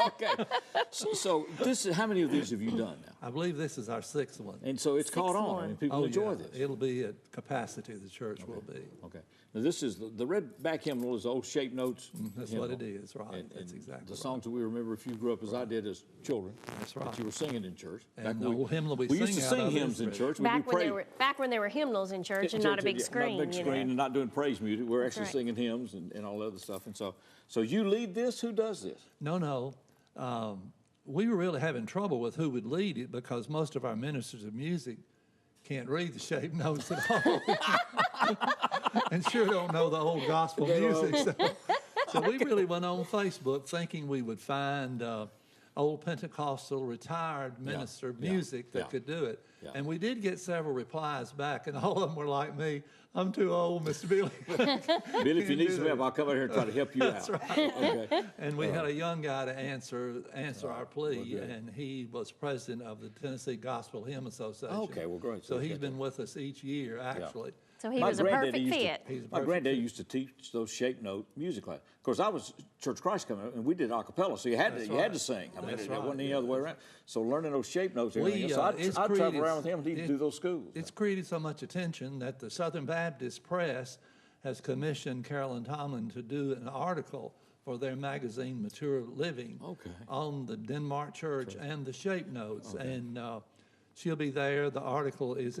Okay. So this is, how many of these have you done now? I believe this is our 6th one. And so it's caught on. I mean, people enjoy this. It'll be at capacity, the church will be. Okay. Now this is the red back hymnal is the old shape notes. That's what it is, right? That's exactly the songs that we remember if you grew up as I did as children. That's right. That you were singing in church. And the old hymnal we used to sing hymns in church. Back when there were hymnals in church and not a big screen. Not a big screen and not doing praise music. We're actually singing hymns and all that other stuff. And so you lead this? Who does this? No. We were really having trouble with who would lead it because most of our ministers of music can't read the shape notes at all, and sure don't know the old gospel music. So we really went on Facebook thinking we would find old Pentecostal retired minister music that could do it. Yeah. And we did get several replies back, and all of them were like me. I'm too old, Mr. Billy. Billy, if you need some help, I'll come out here and try to help you That's out. Right. Okay. And we had a young guy to answer our plea, and he was president of the Tennessee Gospel Hymn Association. Okay, well, great. So he's been with us each year, actually. So he was a perfect fit. My granddad used to teach those shape note music classes. Of course, I was Church of Christ coming up, and we did a cappella, so you had to sing. I mean, there wasn't any other way around. So learning those shape notes, and everything. So I'd travel around with him and he'd do those schools. It's created so much attention that the Southern Baptist Press has commissioned Carolyn Tomlin to do an article for their magazine, Mature Living, on the Denmark Church and the shape notes. And she'll be there. The article is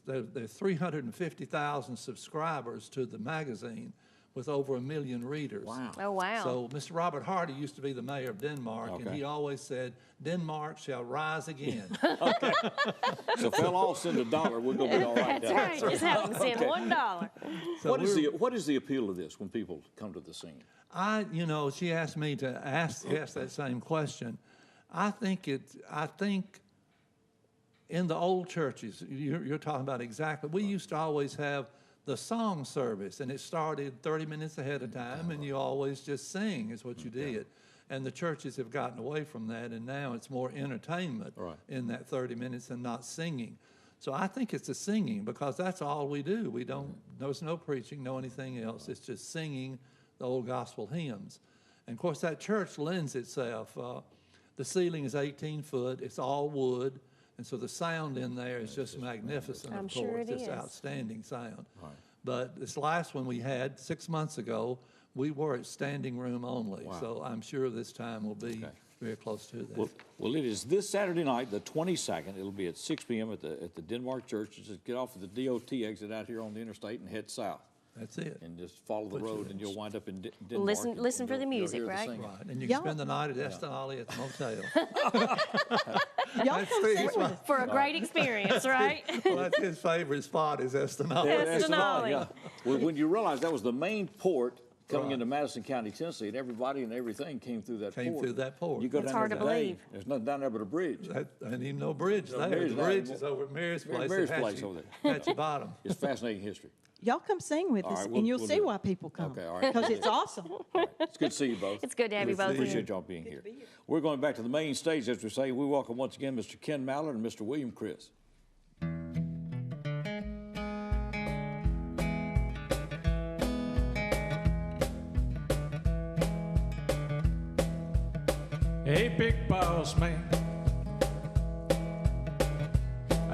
there are 350,000 subscribers to the magazine with over 1 million readers. Wow. Oh, wow. So Mr. Robert Hardy used to be the mayor of Denmark, and he always said, Denmark shall rise again. Okay. So if they'll all send $1, we're going to be all right. That's right. Just have them send $1. So what is the appeal of this when people come to the scene? She asked me to ask that same question. I think in the old churches, you're talking about exactly, we used to always have the song service, and it started 30 minutes ahead of time, and you always just sing is what you did. And the churches have gotten away from that, and now it's more entertainment in that 30 minutes and not singing. So I think it's the singing, because that's all we do. There's no preaching, no anything else. It's just singing the old gospel hymns. And of course, that church lends itself. The ceiling is 18 foot, it's all wood. And so the sound in there is just magnificent, I'm of sure course. it It's is. outstanding sound. Right. But this last one we had 6 months ago, we were at standing room only. Wow. So I'm sure this time will be very close to that. Well, it is this Saturday night, the 22nd. It'll be at 6 p.m. at the Denmark Church. Just get off at the DOT exit out here on the interstate and head south. That's it. And just follow the road, and you'll wind up in Denmark. Listen for the music, right? Right. And you can spend the night at Estonali at the motel. Y'all come sing with us for a great experience, right? Well, that's his favorite spot is Estonali. Estonali. Well, when you realize that was the main port coming into Madison County, Tennessee, and everybody and everything came through that port. You go It's down hard there to today, believe. there's nothing down there but a bridge. I didn't even know bridge there. The bridge is over at Mary's place. Mary's place over there. At your bottom. It's fascinating history. Y'all come sing with All us, right, and you'll we'll see do it. why people come. Okay, all right. Because it's awesome. It's good to see you both. It's good to have you both here. Appreciate y'all being here. We're going back to the main stage, as we say. We welcome once again Mr. Ken Mallard and Mr. William Criss. Hey, big boss man,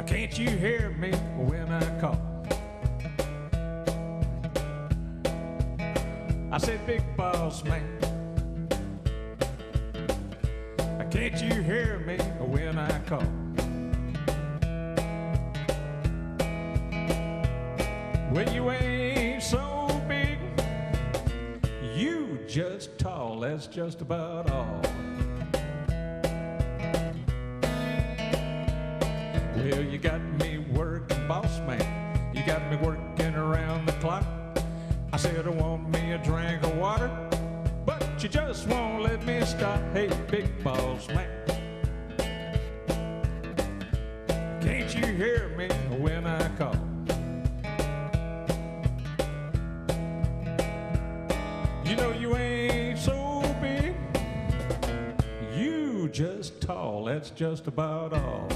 can't you hear me when I call? I said, big boss man, can't you hear me when I call? Well, you ain't so big, you just tall, that's just about all. Well, you got me working, boss man. You got me working around the clock. I said I want me a drink of water, but you just won't let me stop. Hey, big boss man, can't you hear me when I call? You know you ain't so big, you just tall, that's just about all.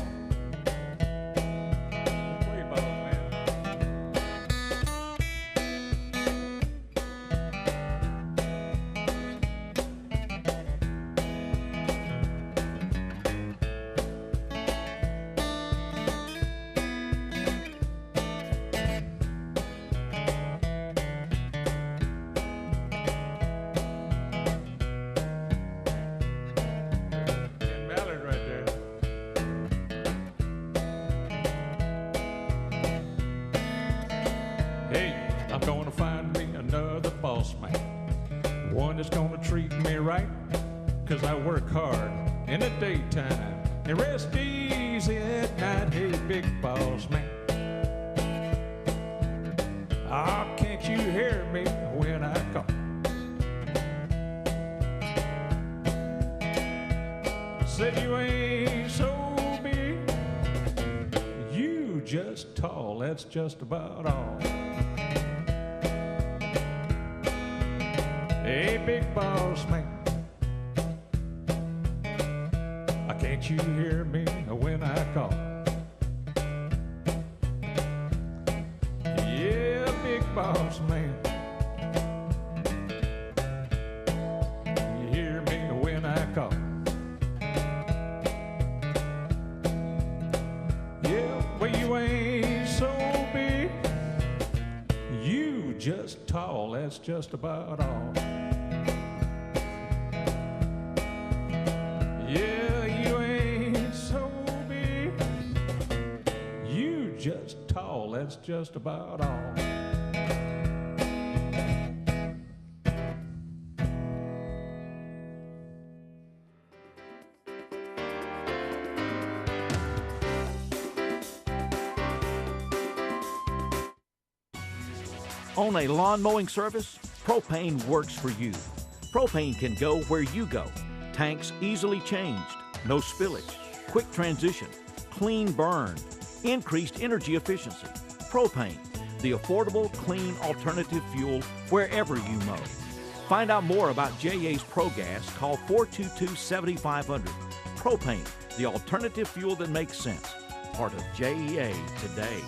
easy at night, hey, big boss man. Oh, can't you hear me when I call? Said you ain't so big, you just tall, that's just about all. Hey, big boss man, can't you hear me when I call? Yeah, big boss man, you hear me when I call? Yeah, well, you ain't so big, you just tall, that's just about all. Yeah, you ain't so big, you just tall, that's just about all. On a lawn mowing service, propane works for you. Propane can go where you go. Tanks easily changed, no spillage, quick transition, clean burn, increased energy efficiency. Propane, the affordable, clean alternative fuel wherever you mow. Find out more about JA's ProGas. Call 422-7500. Propane, the alternative fuel that makes sense. Part of JEA today.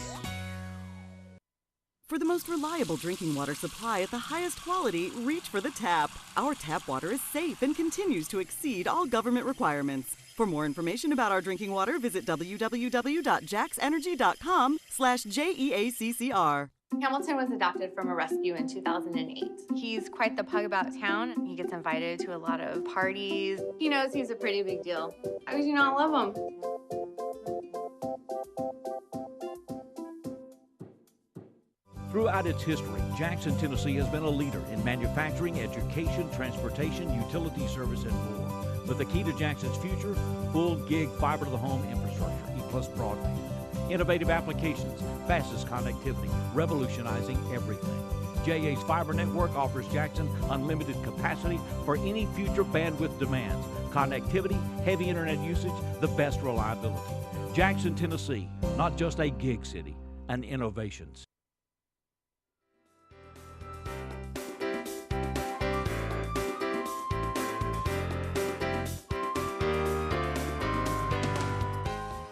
For the most reliable drinking water supply at the highest quality, reach for the tap. Our tap water is safe and continues to exceed all government requirements. For more information about our drinking water, visit www.jaxenergy.com/JEACCR. Hamilton was adopted from a rescue in 2008. He's quite the pug about town. He gets invited to a lot of parties. He knows he's a pretty big deal. How could you not love him? Throughout its history, Jackson, Tennessee has been a leader in manufacturing, education, transportation, utility service, and more. But the key to Jackson's future, full gig fiber to the home infrastructure, E+ broadband. Innovative applications, fastest connectivity, revolutionizing everything. JA's fiber network offers Jackson unlimited capacity for any future bandwidth demands. Connectivity, heavy internet usage, the best reliability. Jackson, Tennessee, not just a gig city, an innovation city.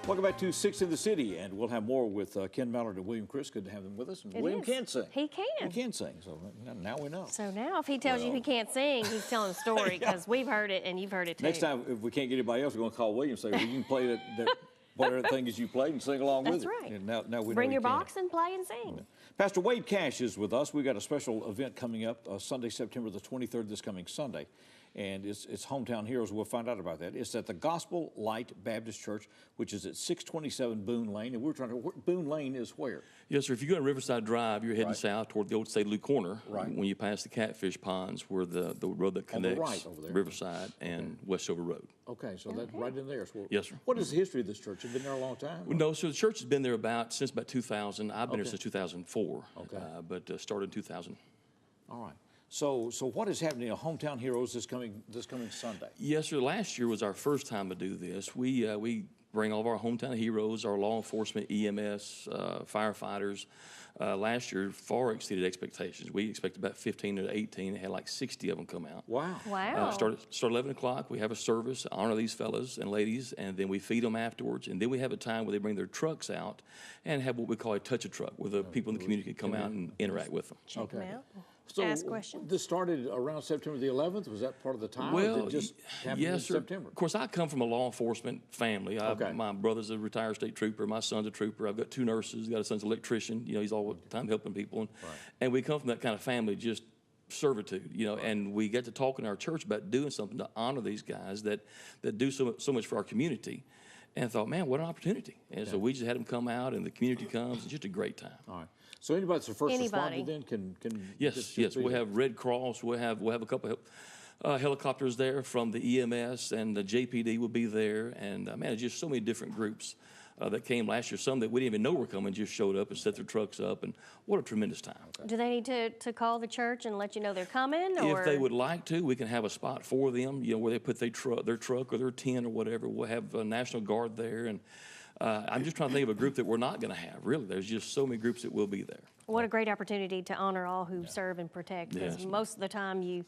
Welcome back to Six in the City, and we'll have more with Ken Mallard and William Criss. Good to have them with us. And It William is. can sing. He can. He can sing, so now we know. So now if he tells you he can't sing, he's telling a story because we've heard it and you've heard it too. Next time, if we can't get anybody else, we're going to call William and say, well, you can play that whatever thing is you played and sing along with it. That's right. And now we Bring know your you can. box and play and sing. Pastor Wade Cash is with us. We've got a special event coming up Sunday, September the 23rd, this coming Sunday. And it's Hometown Heroes. We'll find out about that. It's at the Gospel Light Baptist Church, which is at 627 Boone Lane. And we're trying to, Boone Lane is where? Yes, sir. If you go to Riverside Drive, you're heading south toward the old St. Louis corner. Right. When you pass the Catfish Ponds, where the road that connects right over there. Riverside and Westover Road. Okay, so that's right in there. So Yes, sir. What is the history of this church? It's been there a long time? Well, no, so the church has been there since about 2000. I've been there since 2004. Okay. But started in 2000. All right. So what is happening at Hometown Heroes this coming Sunday? Yes, sir. Last year was our first time to do this. We bring all of our hometown heroes, our law enforcement, EMS, firefighters. Last year far exceeded expectations. We expected about 15 to 18. Had like 60 of them come out. Wow. Wow. Start 11 o'clock. We have a service, honor these fellas and ladies, and then we feed them afterwards. And then we have a time where they bring their trucks out and have what we call a touch-a-truck, where the people in the community can come out and interact with them. Check them out. So Ask questions. This started around September the 11th. Was that part of the time? or Well, did it just happened in yes, sir. September? Of course, I come from a law enforcement family. My brother's a retired state trooper. My son's a trooper. I've got 2 nurses. Got a son's an electrician. You know, he's all the time helping people. And we come from that kind of family, just servitude, you know. And we get to talk in our church about doing something to honor these guys that do so much for our community. And I thought, man, what an opportunity. And so we just had them come out, and the community comes. It's just a great time. All right. So anybody that's a first responder then can Yes. We have Red Cross. We have a couple of helicopters there from the EMS, and the JPD will be there. And, man, just so many different groups that came last year. Some that we didn't even know were coming just showed up and set their trucks up, and what a tremendous time. Do they need to call the church and let you know they're coming? Or? If they would like to, we can have a spot for them, where they put their truck or their tent or whatever. We'll have a National Guard there, and I'm just trying to think of a group that we're not going to have, really. There's just so many groups that will be there. What a great opportunity to honor all who serve and protect, because most of the time you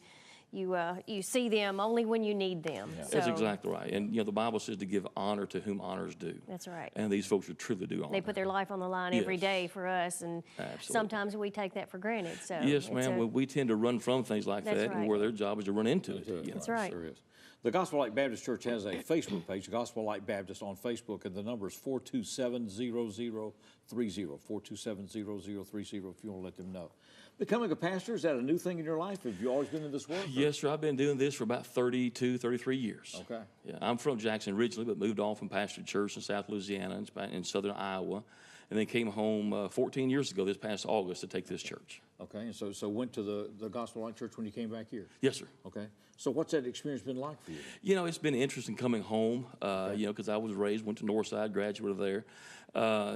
see them only when you need them. Yeah. So, That's exactly right. And, the Bible says to give honor to whom honors due. That's right. And these folks would truly do honor. They put their life on the line every day for us, and Absolutely. sometimes we take that for granted. So yes, ma'am. We tend to run from things like that, right. and where their job is to run into it. That's right. Sure is. The Gospel Light Baptist Church has a Facebook page, Gospel Light Baptist on Facebook, and the number is 427-0030, 427-0030 if you want to let them know. Becoming a pastor, is that a new thing in your life? Have you always been in this work? Yes, sir. I've been doing this for about 32, 33 years. Okay. Yeah, I'm from Jackson originally, but moved on from pastored church in South Louisiana and in southern Iowa, and then came home 14 years ago this past August to take this church. Okay, and so went to the Gospel Light Church when you came back here? Yes, sir. Okay. So what's that experience been like for you? It's been interesting coming home, because I was raised, went to Northside, graduated there.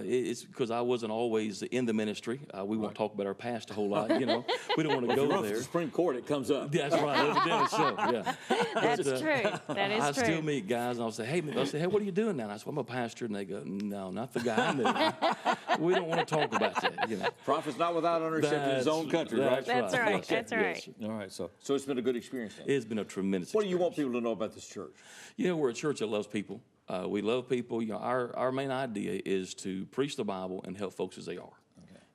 It's because I wasn't always in the ministry. We won't talk about our past a whole lot, We don't want to go there. The Supreme Court, it comes up. That's right, evidently so, yeah. That's true. That is I true. still meet guys, and I'll say, hey, what are you doing now? And I say, well, I'm a pastor. And they go, no, not the guy I knew. We don't want to talk about that, Prophet's not without honor except in his own country, right? That's right. That's right. Yes, all right, so it's been a good experience then. It's been a tremendous What do you want people to know about this church? We're a church that loves people. We love people. Our main idea is to preach the Bible and help folks as they are.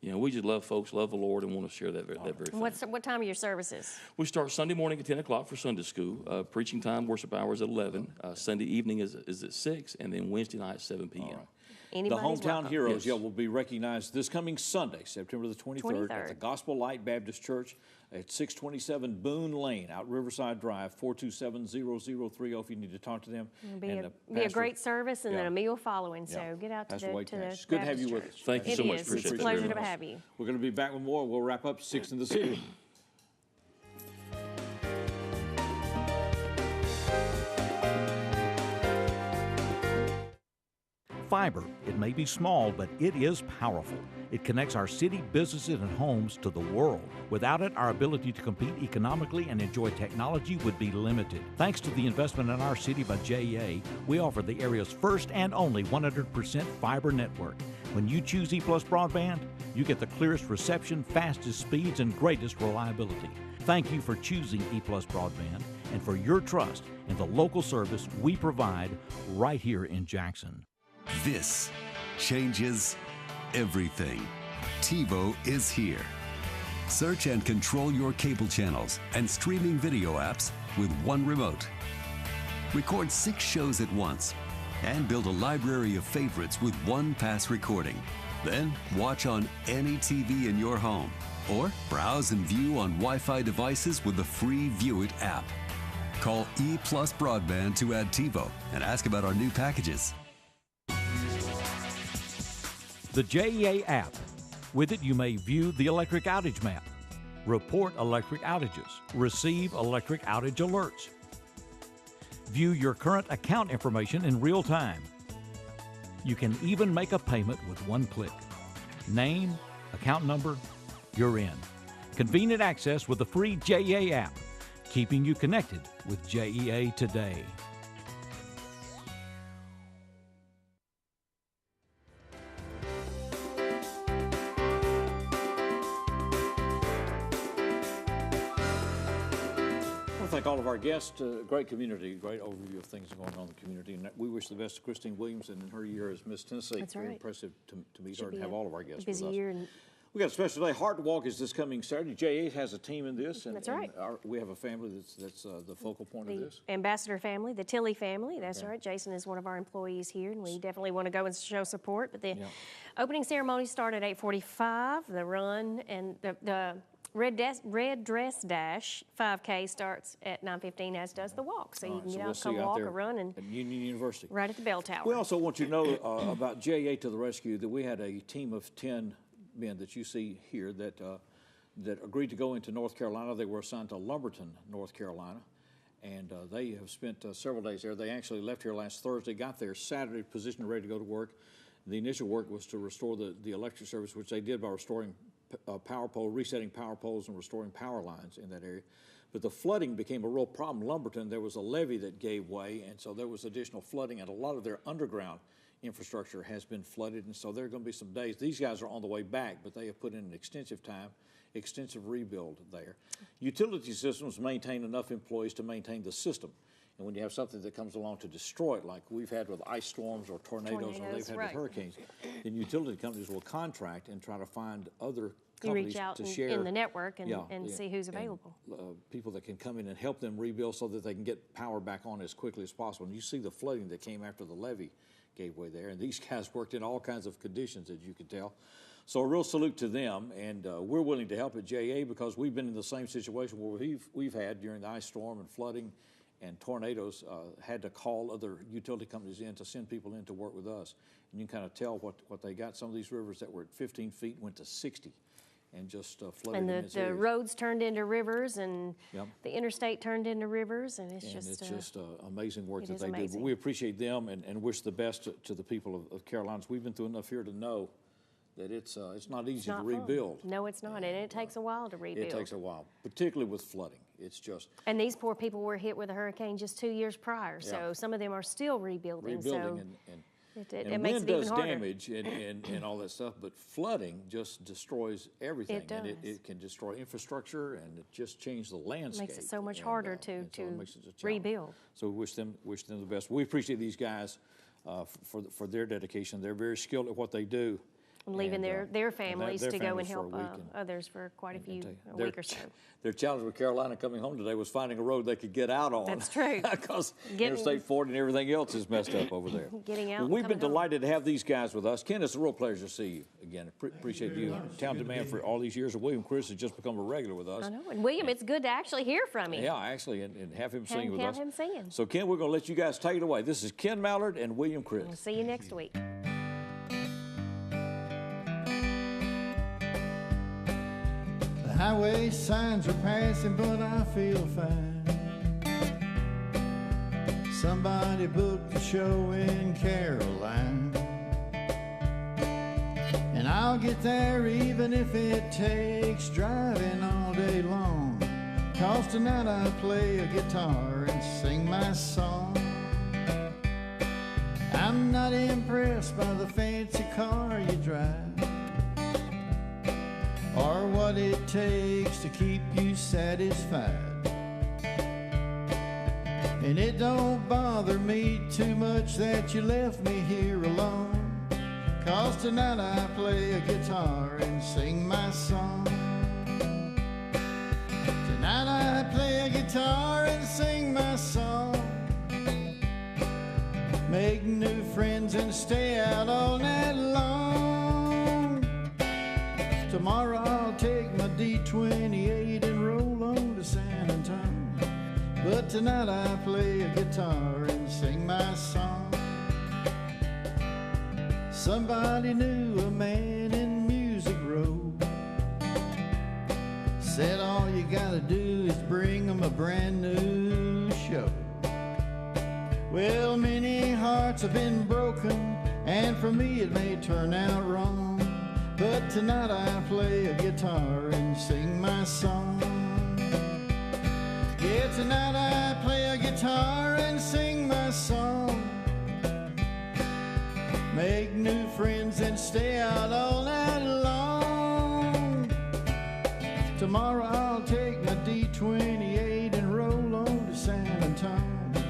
Okay. We just love folks, love the Lord, and want to share that very thing. What time are your services? We start Sunday morning at 10 o'clock for Sunday school. Preaching time, worship hours at 11. Sunday evening is at 6, and then Wednesday night at 7 p.m. Right. The Hometown Heroes will be recognized this coming Sunday, September the 23rd, at the Gospel Light Baptist Church at 627 Boone Lane, out Riverside Drive, 427-0030 if you need to talk to them. It'll be a great service and then a meal following, so get out to the It's good to have you with us. Thank you so much. It's a pleasure to have you. We're going to be back with more. We'll wrap up 6 in the City. Fiber, it may be small, but it is powerful. It connects our city, businesses, and homes to the world. Without it, our ability to compete economically and enjoy technology would be limited. Thanks to the investment in our city by JEA, we offer the area's first and only 100% fiber network. When you choose E+ broadband, you get the clearest reception, fastest speeds, and greatest reliability. Thank you for choosing E+ broadband and for your trust in the local service we provide right here in Jackson. This changes everything. TiVo is here. Search and control your cable channels and streaming video apps with one remote. Record 6 shows at once and build a library of favorites with one pass recording. Then watch on any TV in your home or browse and view on Wi-Fi devices with the free View It app. Call E+ Broadband to add TiVo and ask about our new packages. The JEA app. With it, you may view the electric outage map, report electric outages, receive electric outage alerts, view your current account information in real time. You can even make a payment with one click. Name, account number, you're in. Convenient access with the free JEA app, keeping you connected with JEA today. Thank all of our guests. Great community, great overview of things going on in the community. And we wish the best to Christine Williamson in her year as Miss Tennessee. That's Very right. impressive to meet her and have all of our guests busy with us. year. And We got a special day. Heart Walk is this coming Saturday. JA has a team in this. And, That's right. We have a family that's the focal point of this. Ambassador family, the Tilley family, that's right. Jason is one of our employees here, and we definitely want to go and show support. But the opening ceremony started at 8:45. The run and the Red Dress Dash 5K starts at 9:15, as does the walk. So you can get out, come walk or run, and at Union University, right at the bell tower. We also want you to know about JA to the rescue, that we had a team of 10 men that you see here that agreed to go into North Carolina. They were assigned to Lumberton, North Carolina, And they have spent several days there. They actually left here last Thursday, got there Saturday, positioned ready to go to work. The initial work was to restore the electric service, which they did by restoring resetting power poles and restoring power lines in that area. But the flooding became a real problem. Lumberton, there was a levee that gave way, and so there was additional flooding, and a lot of their underground infrastructure has been flooded, and so there are going to be some days. These guys are on the way back, but they have put in an extensive rebuild there. Utility systems maintain enough employees to maintain the system. And when you have something that comes along to destroy it, like we've had with ice storms or tornadoes or they've had with hurricanes, then utility companies will contract and try to find other companies reach out to share in the network and see who's available. And, people that can come in and help them rebuild so that they can get power back on as quickly as possible. And you see the flooding that came after the levee gave way there. And these guys worked in all kinds of conditions, as you could tell. So a real salute to them, and we're willing to help at JA because we've been in the same situation where we've had during the ice storm and flooding and tornadoes, had to call other utility companies in to send people in to work with us. And you can kind of tell what they got. Some of these rivers that were at 15 feet went to 60 and just flooded. And the roads turned into rivers, and the interstate turned into rivers, and it's just amazing work that they do. But we appreciate them and wish the best to the people of Carolinas. We've been through enough here to know that it's not easy to rebuild. No, it's not, and it takes a while to rebuild. It takes a while, particularly with flooding. It's just... And these poor people were hit with a hurricane just 2 years prior, so some of them are still rebuilding. It makes it even harder. Wind does damage and all that stuff, but flooding just destroys everything. It does. And it can destroy infrastructure, and it just changes the landscape. Makes it so much harder to rebuild. So we wish them the best. We appreciate these guys for their dedication. They're very skilled at what they do. And leaving their families to go and help others for quite a week or so. Their challenge with Carolina coming home today was finding a road they could get out on. That's true. Because Interstate 40 and everything else is messed up over there. Getting out. We've been delighted to have these guys with us. Ken, it's a real pleasure to see you again. Appreciate you. Talented man for all these years. William Criss has just become a regular with us. I know. And William, it's good to actually hear from you. Yeah, actually, and have him sing with us. Have him singing. So, Ken, we're going to let you guys take it away. This is Ken Mallard and William Criss. We'll see you next week. Highway signs are passing, but I feel fine. Somebody booked a show in Carolina, and I'll get there even if it takes driving all day long. 'Cause tonight I play a guitar and sing my song. I'm not impressed by the fancy car you drive, or what it takes to keep you satisfied. And it don't bother me too much that you left me here alone. 'Cause tonight I play a guitar and sing my song. Tonight I play a guitar and sing my song. Make new friends and stay out all night long. Tomorrow I'll take my D28 and roll on to San Antonio. But tonight I play a guitar and sing my song. Somebody knew a man in Music Row, said all you gotta do is bring them a brand new show. Well, many hearts have been broken, and for me it may turn out wrong. But tonight I play a guitar and sing my song. Yeah, tonight I play a guitar and sing my song. Make new friends and stay out all night long. Tomorrow I'll take my D28 and roll on to San Antonio.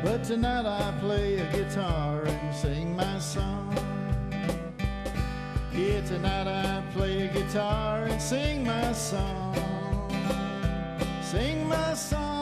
But tonight I play a guitar and sing my song. Yeah, tonight I play a guitar and sing my song. Sing my song.